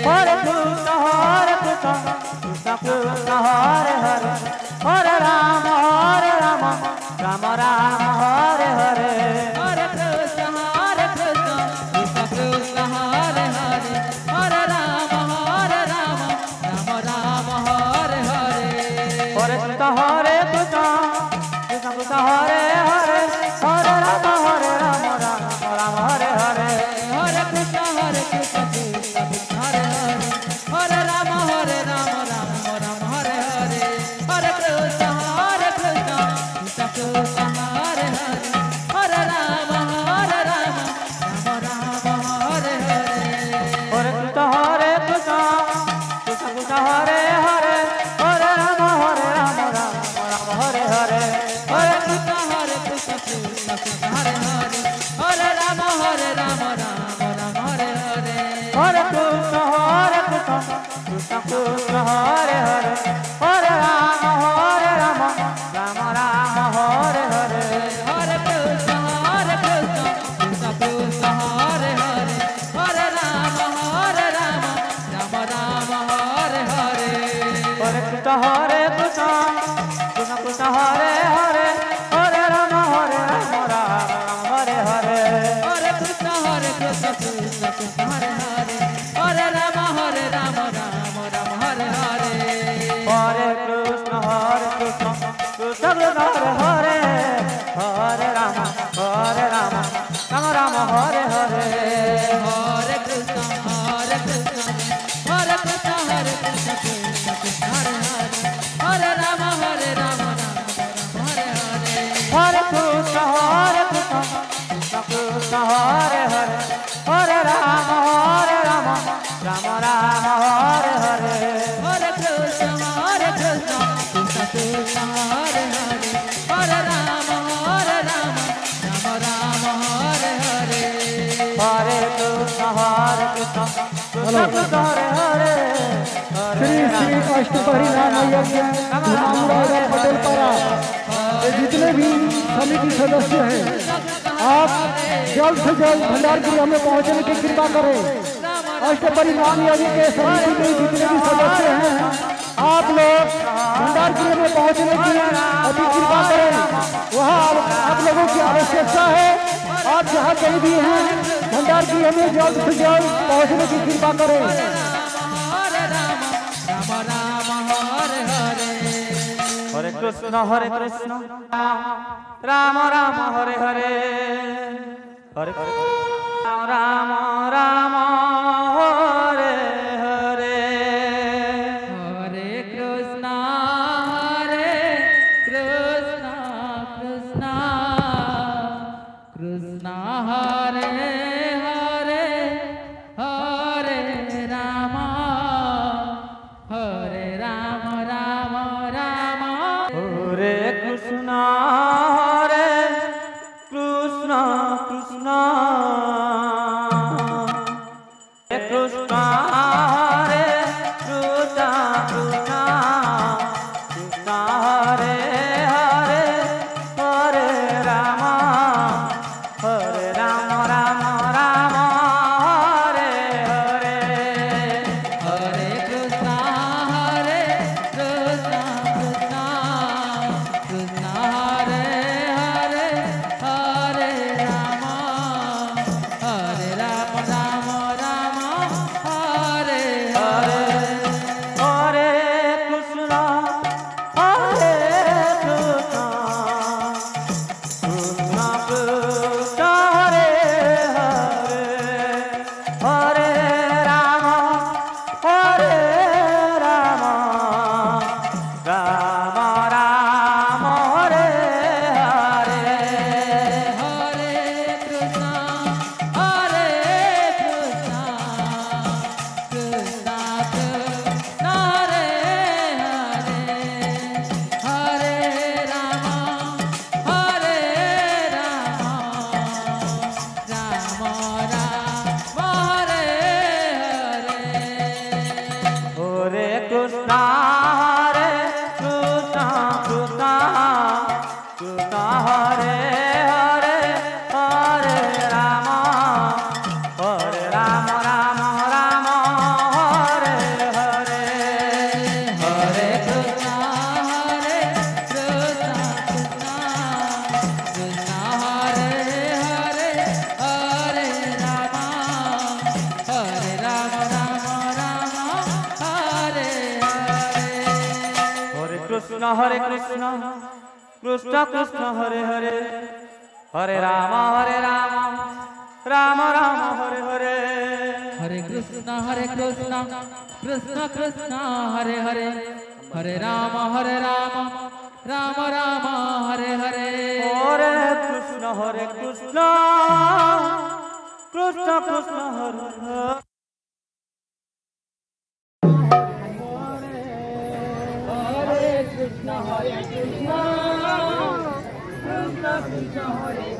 Hare Krishna Krishna Krishna Hare Hare Hare Rama Rama Rama Hare Hare Hare Krishna Krishna Krishna Hare Hare Hare Rama Rama Rama Hare Hare Hare Krishna Krishna Krishna Hare Hare Hare Rama Rama Rama Hare Hare Hare Krishna Krishna Krishna Hare Hare Hare Rama Rama Rama Hare Hare Hare Krishna Krishna Krishna Hare Hare Hare Rama Rama Rama Hare Hare Hare Krishna Krishna Krishna Hare Hare Hare Rama Rama Rama Hare Hare Hare Krishna Krishna Krishna Hare Hare Hare Rama Rama Rama Hare Hare Hare Krishna Krishna Krishna Hare Hare Hare Rama Rama Rama Hare Hare Hare Krishna Krishna Krishna Hare Hare Hare Rama Rama Rama Hare Hare Hare Krishna Krishna Krishna Hare Hare Hare Rama Rama Hare Hare Hare Krishna Krishna Krishna Hare Hare Hare Rama Rama Rama Hare Hare Hare Krishna Krishna Krishna Hare Hare Hare Rama Rama Rama Hare Hare Hare Krishna Krishna Krishna Krishna Hare Hare Hare Rama Rama Hare Hare Hare Krishna Krishna Krishna Hare Hare Hare Rama Rama Rama Hare Hare Hare Krishna Krishna Krishna Hare Hare Hare Rama Rama Hare Hare Hare Krishna Krishna Krishna Hare Hare Shri Shri अष्टपहरी नाम यज्ञ रामराजा पटेल पारा ये जितने भी समिति सदस्य हैं आप जल्द से जल्द भंडार गृह में पहुंचने की कृपा करें। अष्टपहरी नाम यज्ञ के समिति के जितने भी सदस्य हैं आप लोग भंडार गृह में पहुंचने की अति कृपा करें। वहाँ आप लोगों की आवश्यकता है। आप जहाँ कहीं भी हैं भंडार गृह में जल्द से जल्द पहुंचने की कृपा करें। Hare Krishna Rama Rama Hare Hare Hare Rama Rama Hare Hare Hare Krishna Krishna Krishna Hare Hare Hare Rama Rama Rama Hare Krishna Krishna Krishna Krishna Krishna Hare Hare Hare Rama Rama Rama Hare Hare Hare Krishna Krishna Krishna Hare Hare Hare Rama Rama Rama Hare Hare Hare Krishna Krishna Krishna Hare Hare Krishna Krishna Hare